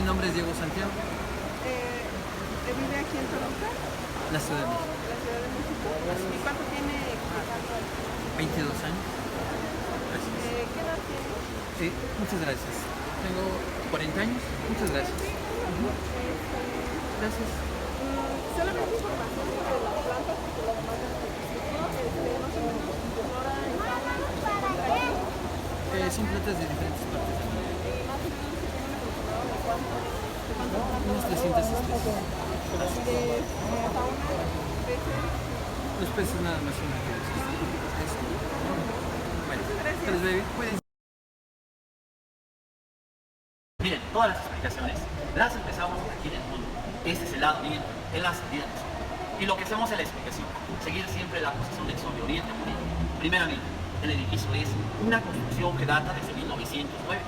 nombre es Diego Santiago, ¿Vive aquí en Toluca? la Ciudad de México. La Ciudad de México. ¿Y cuánto tiene? 22 años. Gracias. ¿Qué edad tiene? Sí, muchas gracias. Tengo 40 años. Muchas gracias. Gracias. Solamente información sobre las plantas, porque las demás de principio, más o menos flora en cada Son plantas de diferentes partes del mundo. más o menos se tiene un aproximado de cuánto Unas 300 especies. de fauna, peces. Los peces nada más son aquellos. Bueno, gracias, baby. Cuídense. Miren, todas las explicaciones las empezamos aquí en el mundo. Este es el lado, miren, en la salida del sol. Y lo que hacemos en la explicación, seguir siempre la posición del sol de oriente a oriente. Primeramente, el edificio es una construcción que data desde 1909,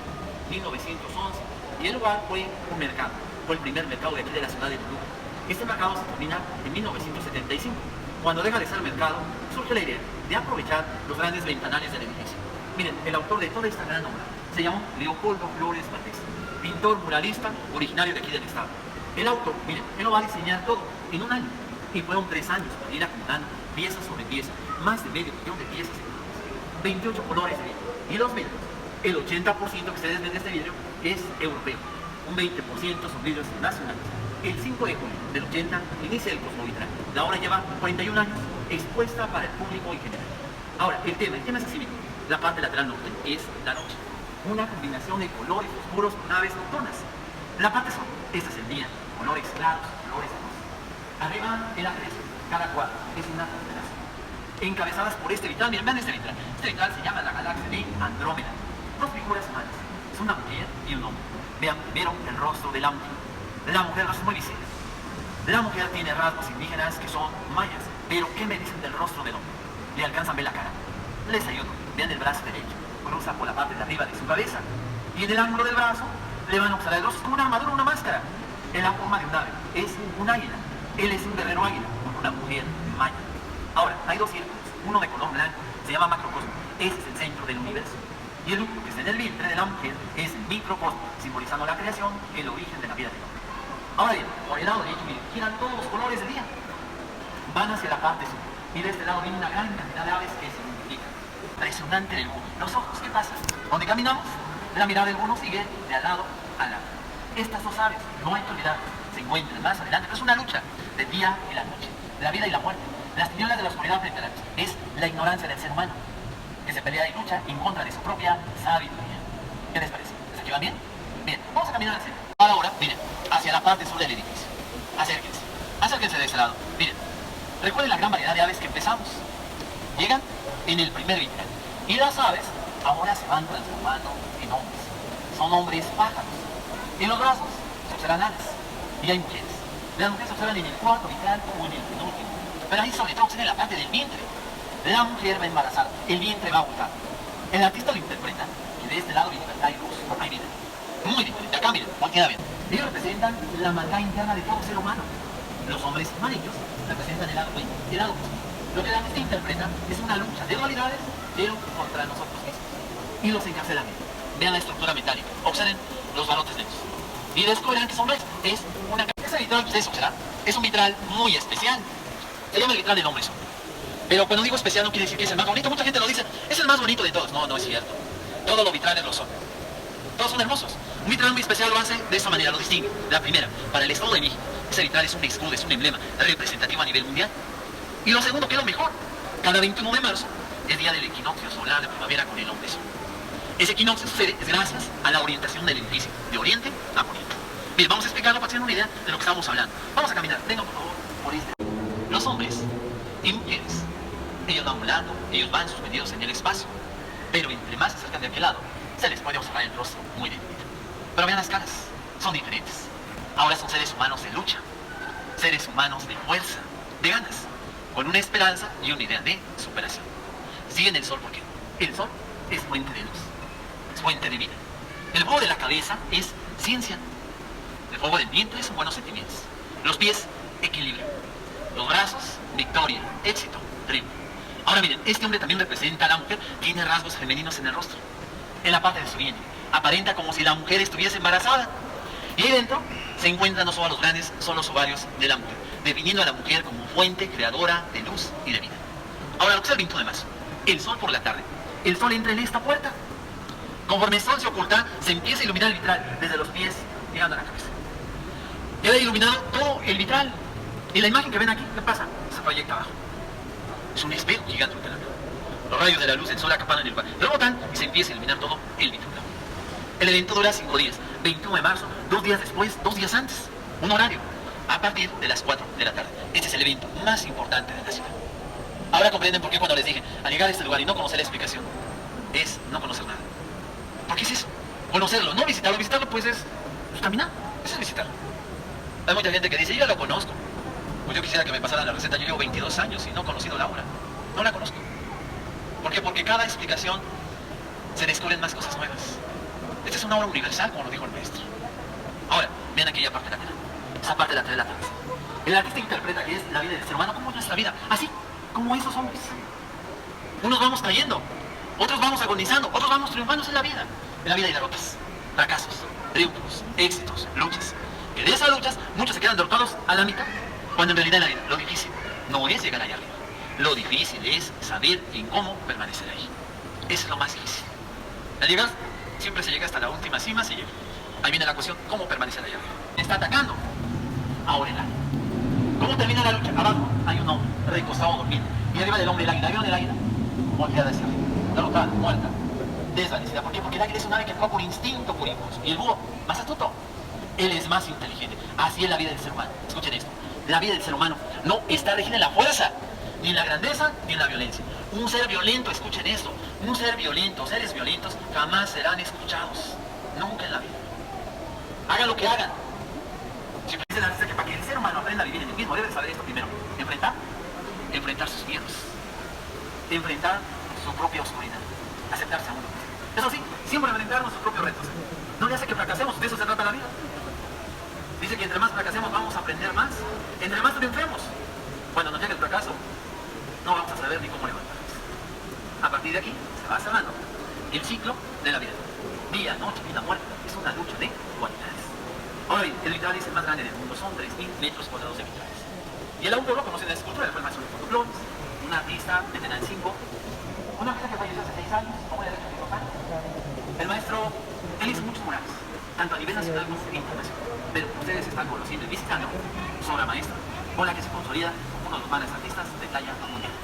1911, y el lugar fue un mercado. Fue el primer mercado de aquí de la ciudad de Toluca. Este mercado se termina en 1975. Cuando deja de ser mercado, surge la idea de aprovechar los grandes ventanales del edificio. Miren, el autor de toda esta gran obra se llamó Leopoldo Flores Valdés, pintor muralista originario de aquí del estado. El autor, miren, él lo va a diseñar todo en un año. Y fueron 3 años para ir acumulando pieza sobre pieza, más de medio millón de piezas, 28 colores de vidrio. Y los vidrios, el 80% que ustedes ven de este vidrio es europeo, un 20% son vidrios nacionales. El 5 de junio del 80 inicia el Cosmovitral. La obra lleva 41 años expuesta para el público en general. Ahora, el tema es así mismo. La parte lateral norte es la noche, una combinación de colores oscuros con aves nocturnas. La parte sur, esta es el día, colores claros, colores rojos. Arriba el ajedrez, cada cuadro es una constelación. Encabezadas por este vitral, miren, vean este vitral. Este vitral se llama la galaxia de Andrómeda. Dos figuras humanas, es una mujer y un hombre. Vean primero el rostro de la mujer. La mujer no es muy visible. La mujer tiene rasgos indígenas que son mayas, pero ¿qué me dicen del rostro del hombre? ¿Le alcanzan a ver la cara? Les ayudo, vean el brazo derecho, cruza por la parte de arriba de su cabeza. Y en el ángulo del brazo le van a observar el rostro como una armadura, una máscara. En la forma de un ave, es un águila. Él es un guerrero águila, con una mujer maya. Ahora, hay dos círculos, uno de color blanco, se llama macrocosmo, ese es el centro del universo. Y el único que está en el vientre de la mujer es el microcosmo, simbolizando la creación, el origen de la vida del hombre. Ahora bien, por el lado derecho, miren, giran todos los colores del día. Van hacia la parte sur. Y de este lado viene una gran cantidad de aves que se multiplican. Impresionante del mundo. Los ojos, ¿qué pasa? Donde caminamos, la mirada del uno sigue de al lado a lado. Estas dos aves, no hay que olvidar, se encuentran más adelante, pero es una lucha del día y la noche, de la vida y la muerte. Las tinieblas de la oscuridad frente a la luz es la ignorancia del ser humano, que se pelea y lucha en contra de su propia sabiduría. ¿Qué les parece? ¿Les aquí van bien? Bien, vamos a caminar al centro. Ahora, miren, hacia la parte sur del edificio. Acérquense, acérquense de ese lado. Miren, recuerden la gran variedad de aves que empezamos. Llegan en el primer vitral. Y las aves ahora se van transformando en hombres. Son hombres pájaros. En los brazos se observan alas. Y hay mujeres. Las mujeres se observan en el cuarto vitral o en el penúltimo. Pero ahí sobre todo se ve la parte del vientre. La mujer va embarazada, el vientre va ocultado. El artista lo interpreta y de este lado viene hay luz, ahí viene. Muy diferente. Acá miren, volteen a ver. Ellos representan la maldad interna de todo ser humano. Los hombres amarillos representan el lado bueno, el lado bueno. Lo que el artista interpreta es una lucha de dualidades, pero contra nosotros mismos. Y los encarcelamientos. Vean la estructura metálica, observen los barrotes negros. Y descubrirán que son nuestros. Es una... Ese vitral que ustedes observan es un vitral muy especial. Se llama el vitral del hombre sol. Pero cuando digo especial no quiere decir que es el más bonito. Mucha gente lo dice, es el más bonito de todos. No, no es cierto. Todos los vitrales lo son. Todos son hermosos. Un vitral muy especial lo hace de esta manera, lo distingue. La primera, para el Estado de México, ese vitral es un escudo, es un emblema representativo a nivel mundial. Y lo segundo, que es lo mejor, cada 21 de marzo es día del equinoccio solar de primavera con el hombre sol. Ese equinoccio sucede gracias a la orientación del edificio, de oriente a poniente. Bien, vamos a explicarlo para tener una idea de lo que estamos hablando. Vamos a caminar, vengan por favor, por este. Los hombres y mujeres, ellos van volando, ellos van suspendidos en el espacio, pero entre más se acercan de aquel lado, se les puede observar el rostro muy definido. Pero vean las caras, son diferentes. Ahora son seres humanos de lucha, seres humanos de fuerza, de ganas, con una esperanza y una idea de superación. Siguen el sol porque el sol es fuente de luz, es fuente de vida. El fuego de la cabeza es ciencia, el fuego del vientre son buenos sentimientos, los pies, equilibrio, los brazos, victoria, éxito, triunfo. Ahora miren, este hombre también representa a la mujer, tiene rasgos femeninos en el rostro. En la parte de su vientre, aparenta como si la mujer estuviese embarazada. Y ahí dentro se encuentran los óvalos grandes, son los ovarios de la mujer, definiendo a la mujer como fuente creadora de luz y de vida. Ahora, lo que es el 21 de marzo, el sol por la tarde. El sol entra en esta puerta. Conforme el sol se oculta, se empieza a iluminar el vitral desde los pies llegando a la cabeza. Queda iluminado todo el vitral. Y la imagen que ven aquí, ¿qué pasa? Se proyecta abajo. Es un espejo gigante ante la luz. Los rayos de la luz del sol acaparan el lugar, rebotan y se empieza a iluminar todo el vitral. El evento dura 5 días. 21 de marzo, 2 días después, 2 días antes. Un horario. A partir de las 4 de la tarde. Este es el evento más importante de la ciudad. Ahora comprenden por qué cuando les dije, al llegar a este lugar y no conocer la explicación, es no conocer nada. ¿Por qué es eso? Conocerlo, no visitarlo. Visitarlo pues es caminar. Eso es visitarlo. Hay mucha gente que dice, yo ya lo conozco. Pues yo quisiera que me pasaran la receta. Yo llevo 22 años y no he conocido la obra. No la conozco. ¿Por qué? Porque cada explicación se descubren más cosas nuevas. Esta es una obra universal, como lo dijo el maestro. Ahora, vean aquella parte lateral. Esa parte lateral de la cabeza. El artista interpreta que es la vida del ser humano como nuestra vida. Así como esos hombres. Unos vamos cayendo, otros vamos agonizando, otros vamos triunfando en la vida. En la vida hay derrotas, fracasos, triunfos, éxitos, luchas. Y de esas luchas, muchos se quedan derrotados a la mitad. Cuando en realidad en la vida, lo difícil no es llegar allá arriba. Lo difícil es saber en cómo permanecer ahí. Eso es lo más difícil. Al llegar, siempre se llega hasta la última cima, se llega. Ahí viene la cuestión, ¿cómo permanecer allá arriba? Está atacando. Ahora el águila. ¿Cómo termina la lucha? Abajo hay un hombre recostado dormido. Y arriba del hombre el águila. ¿Vieron el águila? Volteada hacia arriba. Derrotada, muerta, desvanecida. ¿Por qué? Porque el águila es un ave que actúa por instinto, por impulso. Y el búho, más astuto. Él es más inteligente. Así es la vida del ser humano. Escuchen esto. La vida del ser humano no está regida en la fuerza, ni en la grandeza, ni en la violencia. Un ser violento, escuchen esto. Un ser violento, seres violentos, jamás serán escuchados. Nunca en la vida. Hagan lo que hagan. Siempre dice la artista que para que el ser humano aprenda a vivir en el mismo, debe saber esto primero. Enfrentar sus miedos. Enfrentar su propia oscuridad. Aceptarse a uno mismo. Eso sí, siempre enfrentar nuestros propios retos. No le hace que fracasemos, de eso se trata la vida. Dice que entre más fracasemos vamos a aprender más. Entre más triunfemos. Cuando nos llegue el fracaso, no vamos a saber ni cómo levantarnos. A partir de aquí se va cerrando el ciclo de la vida. Día, noche, vida, muerte. Es una lucha de dualidades. Hoy el vitral es el más grande del mundo. Son 3.000 metros cuadrados de vitrales. Y el autor lo conoce en la escultura, fue el maestro de Flores, un artista de Tenancingo, un artista que falleció hace 6 años, como era de 22 años. El maestro, él hizo muchos murales, tanto a nivel nacional como internacional. Pero ustedes están conociendo y visitando su obra maestra, con la que se consolida como uno de los grandes artistas de talla mundial.